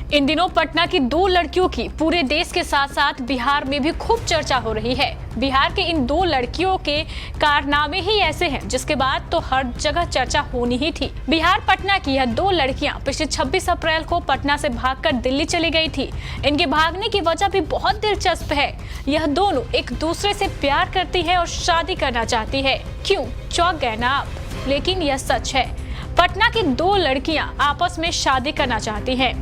इन दिनों पटना की दो लड़कियों की पूरे देश के साथ साथ बिहार में भी खूब चर्चा हो रही है। बिहार के इन दो लड़कियों के कारनामे ही ऐसे हैं जिसके बाद तो हर जगह चर्चा होनी ही थी। बिहार पटना की यह दो लड़कियां पिछले 26 अप्रैल को पटना से भागकर दिल्ली चली गई थी। इनके भागने की वजह भी बहुत दिलचस्प है। यह दोनों एक दूसरे से प्यार करती है और शादी करना चाहती है। क्यों, चौंक गए ना आप? लेकिन यह सच है। पटना की दो लड़कियां आपस में शादी करना चाहती हैं।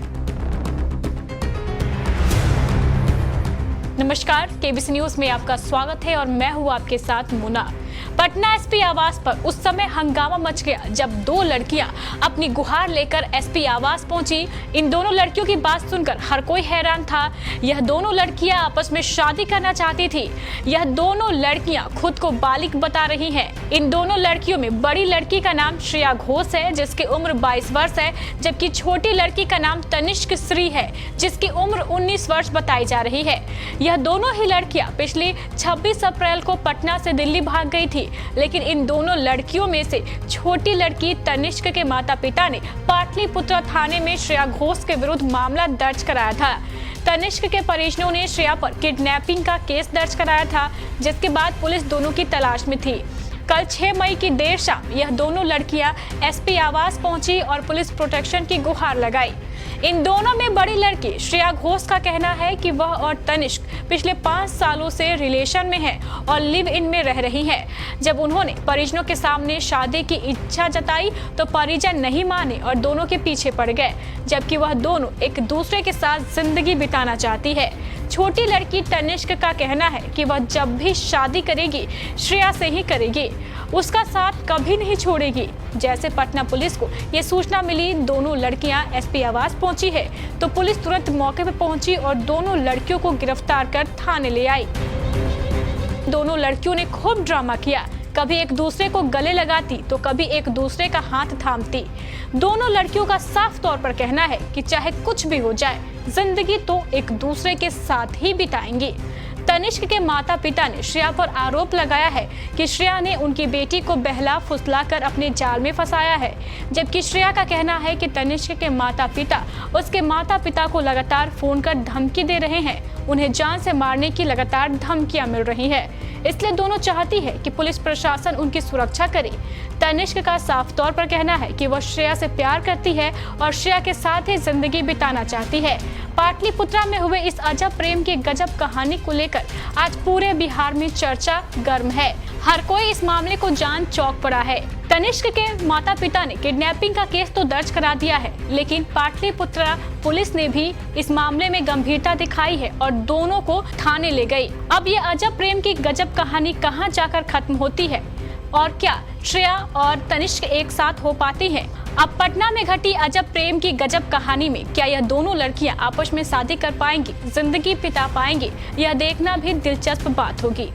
नमस्कार, केबीसी न्यूज में आपका स्वागत है और मैं हूं आपके साथ मुना। पटना एसपी आवास पर उस समय हंगामा मच गया जब दो लड़कियां अपनी गुहार लेकर एसपी आवास पहुंची। इन दोनों लड़कियों की बात सुनकर हर कोई हैरान था। यह दोनों लड़कियां आपस में शादी करना चाहती थी। यह दोनों लड़कियां खुद को बालिग बता रही हैं। इन दोनों लड़कियों में बड़ी लड़की का नाम श्रेया घोष है जिसकी उम्र 22 वर्ष है, जबकि छोटी लड़की का नाम तनिष्क श्री है जिसकी उम्र 19 वर्ष बताई जा रही है। यह दोनों ही लड़कियां पिछले 26 अप्रैल को पटना से दिल्ली भाग गई थी, लेकिन इन दोनों लड़कियों में से छोटी लड़की तनिष्क के माता पिता ने पाटलिपुत्र थाने में श्रेया घोष के विरुद्ध मामला दर्ज कराया था। तनिष्क के परिजनों ने श्रेया पर किडनैपिंग का केस दर्ज कराया था, जिसके बाद पुलिस दोनों की तलाश में थी। कल 6 मई की देर शाम यह दोनों लड़कियां एसपी आवास पहुंची और पुलिस प्रोटेक्शन की गुहार लगाई। इन दोनों में बड़ी लड़की श्रेया घोष का कहना है कि वह और तनिष्क पिछले 5 सालों से रिलेशन में है और लिव इन में रह रही है। जब उन्होंने परिजनों के सामने शादी की इच्छा जताई तो परिजन नहीं माने और दोनों के पीछे पड़ गए, जबकि वह दोनों एक दूसरे के साथ जिंदगी बिताना चाहती है। छोटी लड़की तनिष्क का कहना है कि वह जब भी शादी करेगी श्रेया से ही करेगी, उसका साथ कभी नहीं छोड़ेगी। जैसे पटना पुलिस को ये सूचना मिली दोनों लड़कियां एसपी आवास पहुंची है तो पुलिस तुरंत मौके पर पहुंची और दोनों लड़कियों को गिरफ्तार कर थाने ले आई। दोनों लड़कियों ने खूब ड्रामा किया, कभी एक दूसरे को गले लगाती तो कभी एक दूसरे का हाथ थामती। दोनों लड़कियों का साफ तौर पर कहना है कि चाहे कुछ भी हो जाए, जिंदगी तो एक दूसरे के साथ ही बिताएंगी। तनिष्क के माता पिता ने श्रेया पर आरोप लगाया है कि श्रेया ने उनकी बेटी को बहला फुसला कर अपने जाल में फंसाया है, जबकि श्रेया का कहना है कि तनिष्क के माता पिता उसके माता पिता को लगातार फोन कर धमकी दे रहे हैं। उन्हें जान से मारने की लगातार धमकियां मिल रही है, इसलिए दोनों चाहती है कि पुलिस प्रशासन उनकी सुरक्षा करे। तनिष्क का साफ तौर पर कहना है कि वह श्रेया से प्यार करती है और श्रेया के साथ ही जिंदगी बिताना चाहती है। पाटलिपुत्रा में हुए इस अजब प्रेम की गजब कहानी को लेकर आज पूरे बिहार में चर्चा गर्म है। हर कोई इस मामले को जान चौंक पड़ा है। तनिष्क के माता पिता ने किडनैपिंग का केस तो दर्ज करा दिया है, लेकिन पाटलिपुत्रा पुलिस ने भी इस मामले में गंभीरता दिखाई है और दोनों को थाने ले गई। अब ये अजब प्रेम की गजब कहानी कहां जाकर खत्म होती है और क्या श्रेया और तनिष्क एक साथ हो पाती हैं? अब पटना में घटी अजब प्रेम की गजब कहानी में क्या यह दोनों लड़कियां आपस में शादी कर पाएंगी, जिंदगी बिता पाएंगी? यह देखना भी दिलचस्प बात होगी।